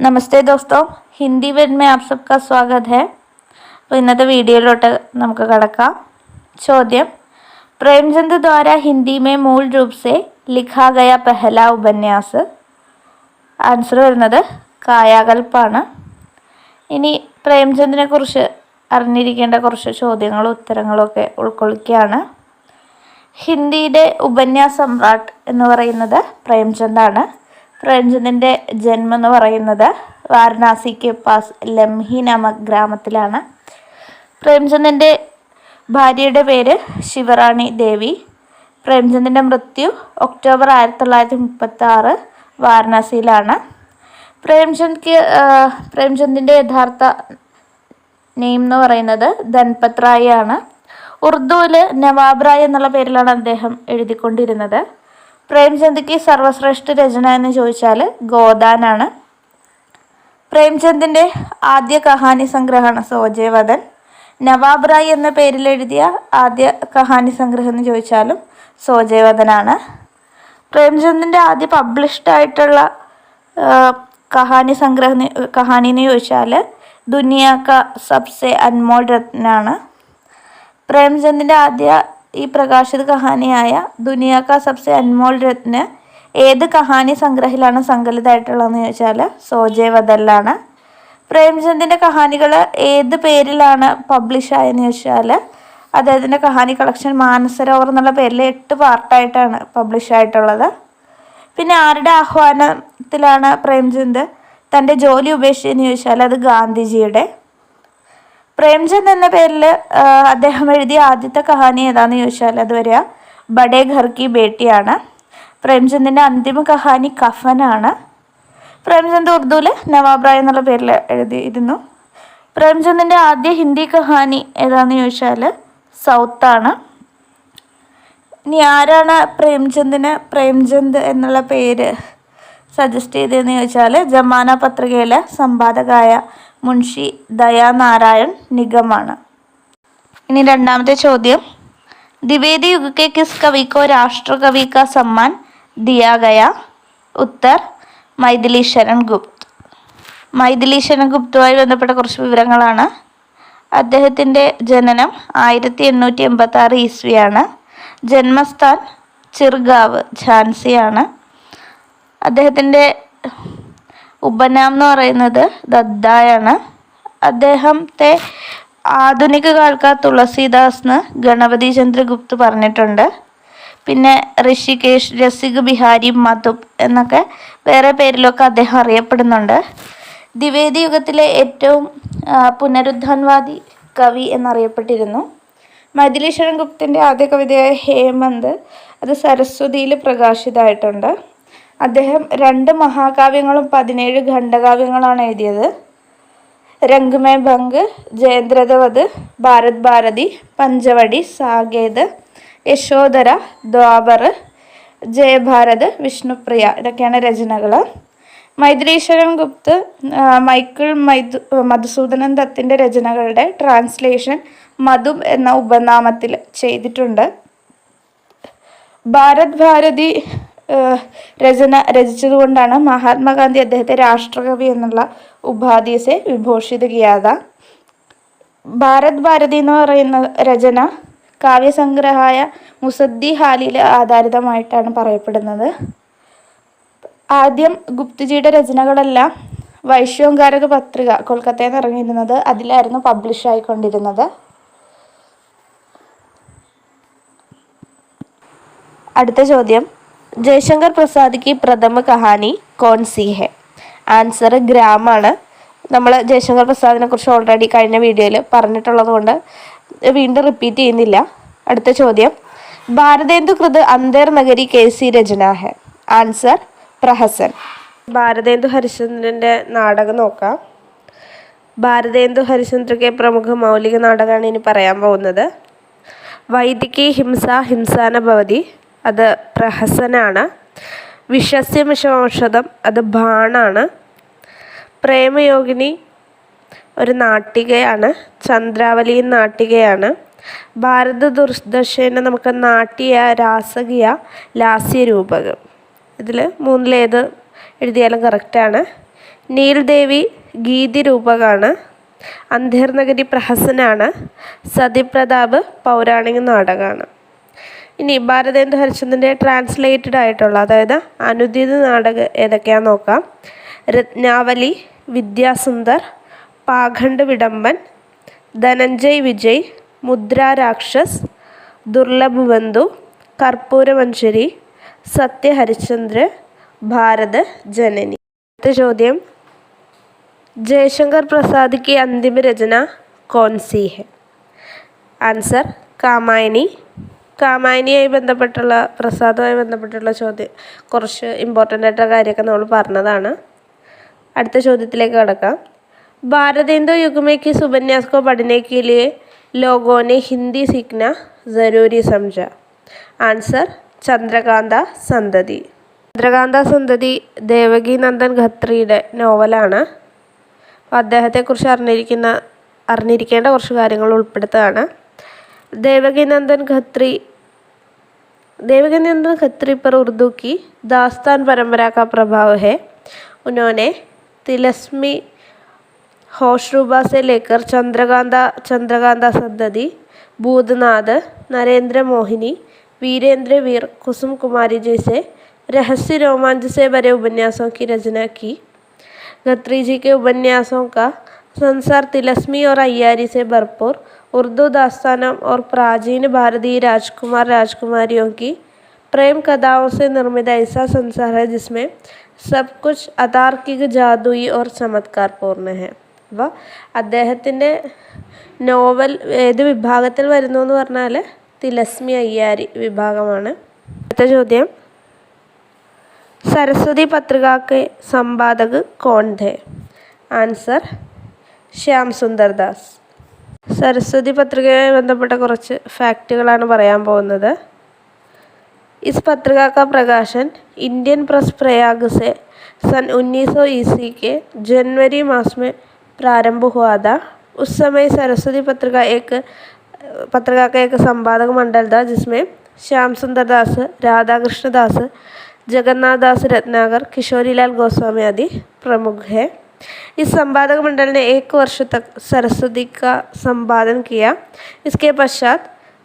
नमस्ते दोस्तों, हिंदी वेद में आप सबका स्वागत है। तो इന്നത്തെ വീഡിയോയിലോട്ട് നമുക്ക് കടക്കാം. ചോദ്യം: प्रेमचंद द्वारा हिंदी में मूल रूप से लिखा गया पहला उपन्यास. ആൻസർ വരുന്നത് കായാകൽപ്പാണ്. ഇനി പ്രേംചന്ദിനെ കുറിച്ച് അറിഞ്ഞിരിക്കേണ്ട കുറച്ച് ചോദ്യങ്ങളും ഉത്തരങ്ങളും ഒക്കെ ഉൾക്കൊള്ളിക്കുകയാണ്. ഹിന്ദിയുടെ ഉപന്യാസ സമ്രാട്ട് എന്ന് പറയുന്നത് പ്രേംചന്ദാണ്. പ്രേംചന്ദിൻ്റെ ജന്മം എന്ന് പറയുന്നത് വാരണാസി കെ പാസ് ലംഹി നാമക് ഗ്രാമത്തിലാണ്. പ്രേംചന്ദിൻ്റെ ഭാര്യയുടെ പേര് ശിവറാണി ദേവി. പ്രേംചന്ദിൻ്റെ മൃത്യു ഒക്ടോബർ 1936 വാരണാസിയിലാണ്. പ്രേംചന്ദിൻ്റെ യഥാർത്ഥ നെയിം എന്ന് പറയുന്നത് ധൻപത് റായ് ആണ്. ഉറുദുവിൽ നവാബ് റായ് എന്നുള്ള പേരിലാണ് അദ്ദേഹം എഴുതിക്കൊണ്ടിരുന്നത്. പ്രേംചന്ദ്ക്ക് സർവശ്രേഷ്ഠ രചന എന്ന് ചോദിച്ചാൽ ഗോദാനാണ്. പ്രേംചന്ദിൻ്റെ ആദ്യ കഹാനി സംഗ്രഹമാണ് സോജേവദൻ. നവാബ് റായ് എന്ന പേരിൽ എഴുതിയ ആദ്യ കഹാനി സംഗ്രഹം എന്ന് ചോദിച്ചാലും സോജേവദനാണ്. പ്രേംചന്ദിൻ്റെ ആദ്യ പബ്ലിഷ്ഡ് ആയിട്ടുള്ള കഹാനി എന്ന് ചോദിച്ചാൽ ദുനിയ കാ സബ്സെ അൻമോൾ രത്നാണ്. പ്രേംചന്ദിൻ്റെ ആദ്യ ഈ പ്രകാശിത കഹാനിയായ ദുനിയ കാ സബ്സെ അൻമോൾ രത്ന ഏത് കഹാനി സംഗ്രഹിലാണ് സങ്കലിതമായിട്ടുള്ളതെന്ന് ചോദിച്ചാൽ സോജേവദനിലാണ്. പ്രേംചന്ദിൻ്റെ കഹാനികൾ ഏത് പേരിലാണ് പബ്ലിഷ് ആയെന്ന് ചോദിച്ചാൽ അദ്ദേഹത്തിൻ്റെ കഹാനി കളക്ഷൻ മാനസരോവർ എന്നുള്ള പേരിൽ 8 പാർട്ടായിട്ടാണ് പബ്ലിഷ് ആയിട്ടുള്ളത്. പിന്നെ ആരുടെ ആഹ്വാനത്തിലാണ് പ്രേംചന്ദ് തൻ്റെ ജോലി ഉപേക്ഷിച്ചതെന്ന് ചോദിച്ചാൽ അത് ഗാന്ധിജിയുടെ. പ്രേംചന്ദ് എന്ന പേരിൽ അദ്ദേഹം എഴുതിയ ആദ്യത്തെ കഹാനി ഏതാണെന്ന് ചോദിച്ചാൽ അത് വരിക ബഡേ ഘർ കി ബേട്ടിയാണ്. പ്രേംചന്ദിൻ്റെ അന്തിമ കഹാനി കഫനാണ്. പ്രേംചന്ദ് ഉറുദുവിൽ നവാബ് റായ് എന്നുള്ള പേരിൽ എഴുതിയിരുന്നു. പ്രേംചന്ദിൻ്റെ ആദ്യ ഹിന്ദി കഹാനി ഏതാണെന്ന് ചോദിച്ചാൽ സൗത്താണ്. ഇനി ആരാണ് പ്രേംചന്ദ് എന്നുള്ള പേര് സജസ്റ്റ് ചെയ്തതെന്ന് ചോദിച്ചാൽ ജമാന പത്രികയിലെ സമ്പാദകയായ മുൻഷി ദയാനാരായൺ നിഗമാണ്. ഇനി രണ്ടാമത്തെ ചോദ്യം: द्विवेदी युग के किस कवि को राष्ट्रकवि का सम्मान दिया गया? ഉത്തർ മൈഥിലി ശരൺ ഗുപ്ത്. മൈഥിലി ശരൺ ഗുപ്തുമായി ബന്ധപ്പെട്ട കുറച്ച് വിവരങ്ങളാണ്. അദ്ദേഹത്തിൻ്റെ ജനനം 1886 ഈസ്വിയാണ്. ജന്മസ്ഥാൻ ചിർഗാവ് ഝാൻസിയാണ്. അദ്ദേഹത്തിൻ്റെ ഉപനാം എന്ന് പറയുന്നത് ദദ്ദായാണ്. അദ്ദേഹത്തെ ആധുനിക കാൽക്ക തുളസീദാസ് എന്ന് ഗണപതി ചന്ദ്ര ഗുപ്ത് പറഞ്ഞിട്ടുണ്ട്. പിന്നെ ഋഷികേശ്, രസിക് ബിഹാരി മധുബ് എന്നൊക്കെ വേറെ പേരിലൊക്കെ അദ്ദേഹം അറിയപ്പെടുന്നുണ്ട്. ദ്വിവേദി യുഗത്തിലെ ഏറ്റവും പുനരുദ്ധാനവാദി കവി എന്നറിയപ്പെട്ടിരുന്നു. മൈഥിലി ശരൺ ഗുപ്തിൻ്റെ ആദ്യ കവിതയായ ഹേമന്ത് അത് സരസ്വതിയിൽ പ്രകാശിതമായിട്ടുണ്ട്. അദ്ദേഹം 2 മഹാകാവ്യങ്ങളും 17 ഖണ്ഡകാവ്യങ്ങളാണ് എഴുതിയത്. രംഗ് മേ ഭംഗ്, ജയന്ദ്രഥവധ്, ഭാരത് ഭാരതി, പഞ്ചവടി, സാകേത്, യശോധര, ദ്വാപർ, ജയഭാരത്, വിഷ്ണുപ്രിയ ഇതൊക്കെയാണ് രചനകൾ. മൈഥിലി ശരൺ ഗുപ്ത് മൈക്കിൾ മധുസൂദനൻ ദത്തിൻ്റെ രചനകളുടെ ട്രാൻസ്ലേഷൻ മധുബ് എന്ന ഉപനാമത്തിൽ ചെയ്തിട്ടുണ്ട്. ഭാരത് ഭാരതി രചിച്ചതുകൊണ്ടാണ് മഹാത്മാഗാന്ധി അദ്ദേഹത്തെ രാഷ്ട്രകവി എന്നുള്ള ഉപാധി സെ വിഭൂഷിത് കിയാത. ഭാരത് ഭാരതി എന്ന് പറയുന്ന രചന കാവ്യസംഗ്രഹായ മുസദ്ദി ഹാലിൽ ആധാരിതമായിട്ടാണ് പറയപ്പെടുന്നത്. ആദ്യം ഗുപ്തജിയുടെ രചനകളെല്ലാം വൈശ്യോങ്കാരക പത്രിക കൊൽക്കത്തയിൽ നിന്ന് ഇറങ്ങിയിരുന്നത് അതിലായിരുന്നു പബ്ലിഷ് ആയിക്കൊണ്ടിരുന്നത്. അടുത്ത ചോദ്യം: ജയശങ്കർ പ്രസാദ് की പ്രഥമ കഹാനി कौन सी है? ആൻസർ ഗ്രാമാണ്. നമ്മൾ ജയശങ്കർ പ്രസാദിനെ കുറിച്ച് ഓൾറെഡി കഴിഞ്ഞ വീഡിയോയിൽ പറഞ്ഞിട്ടുള്ളത് കൊണ്ട് വീണ്ടും റിപ്പീറ്റ് ചെയ്യുന്നില്ല. അടുത്ത ചോദ്യം: ഭാരതേന്ദു കൃത് അന്തർ നഗരി കേസി രചന ഹെ? ആൻസർ പ്രഹസൻ. ഭാരതേന്ദു ഹരിശ്ചന്ദ്രൻ്റെ നാടകം നോക്കാം. ഭാരതേന്ദു ഹരിശ്ചന്ദ്രയ്ക്ക് പ്രമുഖ മൗലിക നാടകമാണ് ഇനി പറയാൻ പോകുന്നത്. വൈദികി ഹിംസ ഹിംസാന ഭവതി അത് പ്രഹസനാണ്. വിഷസ്യമിഷൗഷധം അത് ബാണാണ്. പ്രേമയോഗിനി ഒരു നാട്ടികയാണ്. ചന്ദ്രാവലി നാട്ടികയാണ്. ഭാരത ദുർദർശന നമുക്ക് നാട്യ രാസകിയ ലാസ്യരൂപകം. ഇതിൽ 3-ലേത് എഴുതിയാലും കറക്റ്റാണ്. നീൽ ദേവി ഗീതി രൂപകാണ്. അന്ധേർ പ്രഹസനാണ്. സതിപ്രതാപ് പൗരാണിക നാടകമാണ്. ഇനി ഭാരതേന്ദു ഹരിശ്ചന്ദ്രൻ്റെ ട്രാൻസ്ലേറ്റഡ് ആയിട്ടുള്ള, അതായത് അനുദിത നാടകം ഏതൊക്കെയാണെന്ന് നോക്കാം. രത്നാവലി, വിദ്യാസുന്ദർ, പാഖണ്ഡ് വിഡംബൻ, ധനഞ്ജയ് വിജയ്, മുദ്രാ രാക്ഷസ്, ദുർലഭ് ബന്ധു, കർപ്പൂരമഞ്ജരി, സത്യ ഹരിശ്ചന്ദ്ര, ഭാരത ജനനി. അടുത്ത ചോദ്യം, ജയശങ്കർ പ്രസാദ് की अंतिम रचना कौन सी है? ആൻസർ കാമായനി. കാമായനിയായി ബന്ധപ്പെട്ടുള്ള, പ്രസാദുമായി ബന്ധപ്പെട്ടുള്ള ചോദ്യം, കുറച്ച് ഇമ്പോർട്ടൻ്റ് ആയിട്ടുള്ള കാര്യമൊക്കെ നമ്മൾ പറഞ്ഞതാണ്. അടുത്ത ചോദ്യത്തിലേക്ക് കടക്കാം. भारतेंदु युग में किस उपन्यास को पढ़ने के लिए लोगों ने हिंदी सीखना ज़रूरी समझा? ആൻസർ ചന്ദ്രകാന്ത സന്തതി. ചന്ദ്രകാന്ത സന്തതി ദേവകി നന്ദൻ ഖത്രിയുടെ നോവലാണ്. അപ്പോൾ അദ്ദേഹത്തെക്കുറിച്ച് അറിഞ്ഞിരിക്കേണ്ട കുറച്ച് കാര്യങ്ങൾ ഉൾപ്പെടുത്തുകയാണ്. देवकी नंदन खत्री पर उर्दू की दास्तान परंपरा का प्रभाव है. उन्होंने तिलस्मी, होशरूबा से लेकर चंद्रकांता सन्तति, भूतनाथ, नरेंद्र मोहिनी, वीरेंद्र वीर, कुसुम कुमारी जैसे रहस्य रोमांच से भरे उपन्यासों की रचना की. खत्री जी के उपन्यासों का संसार तिलस्मी और अय्यारी से भरपूर, उर्दू दास्तानों और प्राचीन भारतीय राजकुमारियों की प्रेम कथाओं से निर्मित ऐसा संसार है जिसमें सब कुछ अतार्किक, जादुई और चमत्कारपूर्ण है. അപ്പോൾ അദ്ദേഹത്തിൻ്റെ നോവൽ ഏത് വിഭാഗത്തിൽ വരുന്നു എന്ന് പറഞ്ഞാൽ തിലസ്മി അയ്യാരി വിഭാഗമാണ്. അടുത്ത ചോദ്യം, സരസ്വതി പത്രിക के संपादक कौन थे? ആൻസർ ശ്യാം സുന്ദർ ദാസ്. സരസ്വതി പത്രികയുമായി ബന്ധപ്പെട്ട കുറച്ച് ഫാക്റ്റുകളാണ് പറയാൻ പോകുന്നത്. इस पत्रिका का प्रकाशन इंडियन प्रेस प्रयाग से सन 1900 ईस्वी के जनवरी मास में प्रारंभ हुआ था. उस समय सरस्वती पत्रिका का एक संपादक मंडल था जिसमें श्याम सुंदर दास, राधा कृष्ण दास, जगन्नाथ दास रत्नाकर, किशोरीलाल गोस्वामी आदि प्रमुख हैं. इस संपादक मंडल ने 1 वर्ष तक सरस्वती का संपादन किया. इसके पश्चात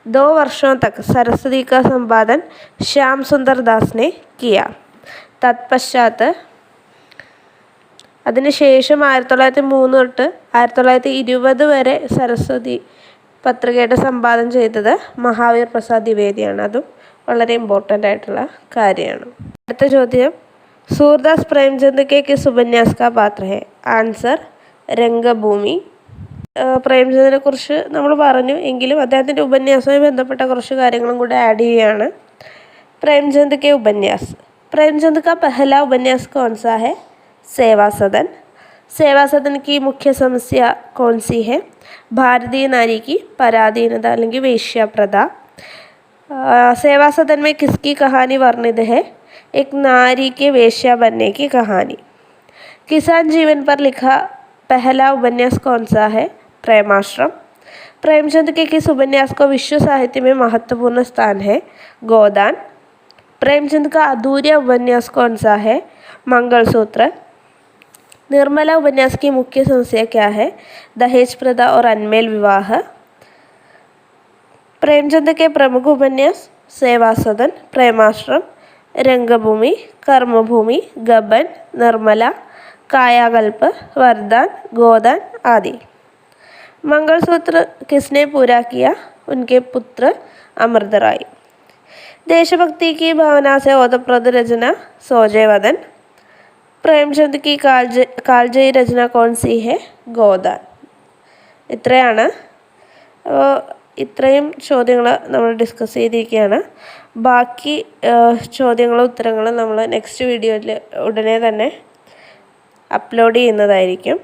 2 वर्षों तक सरस्वती का संपादन श्याम सुंदर दास ने किया. तत्पश्चात അതിനുശേഷം 1903 തൊട്ട് 1920 വരെ സരസ്വതി പത്രികയുടെ സംപാദനം ചെയ്തത് മഹാവീർ പ്രസാദ് ദ്വിവേദിയാണ്. അതും വളരെ ഇമ്പോർട്ടൻ്റ് ആയിട്ടുള്ള കാര്യമാണ്. അടുത്ത ചോദ്യം, സൂർദാസ് പ്രേംചന്ദ് के किस उपन्यास का पात्र है? ആൻസർ രംഗഭൂമി. പ്രേംചന്ദിനെ കുറിച്ച് നമ്മൾ പറഞ്ഞു, എങ്കിലും അദ്ദേഹത്തിൻ്റെ ഉപന്യാസവുമായി ബന്ധപ്പെട്ട കുറച്ച് കാര്യങ്ങളും കൂടെ ആഡ് ചെയ്യുകയാണ്. प्रेमचंद के उपन्यास. प्रेमचंद का पहला उपन्यास कौन सा है? सेवा सदन. सेवा सदन की मुख्य समस्या कौन सी है? भारतीय नारी की पराधीनता അല്ലെങ്കിൽ വേശ്യാപ്രഥ. सेवा सदन में किसकी कहानी वर्णित है? एक नारी के वेश्या बनने की कहानी. किसान जीवन पर लिखा पहला उपन्यास कौन सा है? प्रेमाश्रम. प्रेमचंद के किस उपन्यास को विश्व साहित्य में महत्वपूर्ण स्थान है? गोदान. प्रेमचंद का अधूरा उपन्यास कौन सा है? मंगलसूत्र. निर्मला उपन्यास की मुख्य समस्या क्या है? दहेज प्रथा और अनमेल विवाह. प्रेमचंद के प्रमुख उपन्यास सेवा सदन, प्रेमाश्रम, रंगभूमि, कर्मभूमि, गबन, निर्मला, कायाकल्प, वरदान, गोदान आदि. मंगलसूत्र किसने पूरा किया? उनके पुत्र अमृत राय. देशभक्ति की भावना से ओतप्रोत रचना सोजेवदन. प्रेमचंद की कालजयी रचना कौन सी है? गोदान. ഇത്രയാണ്. ഇത്രയും ചോദ്യങ്ങൾ നമ്മൾ ഡിസ്കസ് ചെയ്തിരിക്കുകയാണ്. ബാക്കി ചോദ്യങ്ങളും ഉത്തരങ്ങളും നമ്മൾ നെക്സ്റ്റ് വീഡിയോയിൽ ഉടനെ തന്നെ അപ്ലോഡ് ചെയ്യുന്നതായിരിക്കും.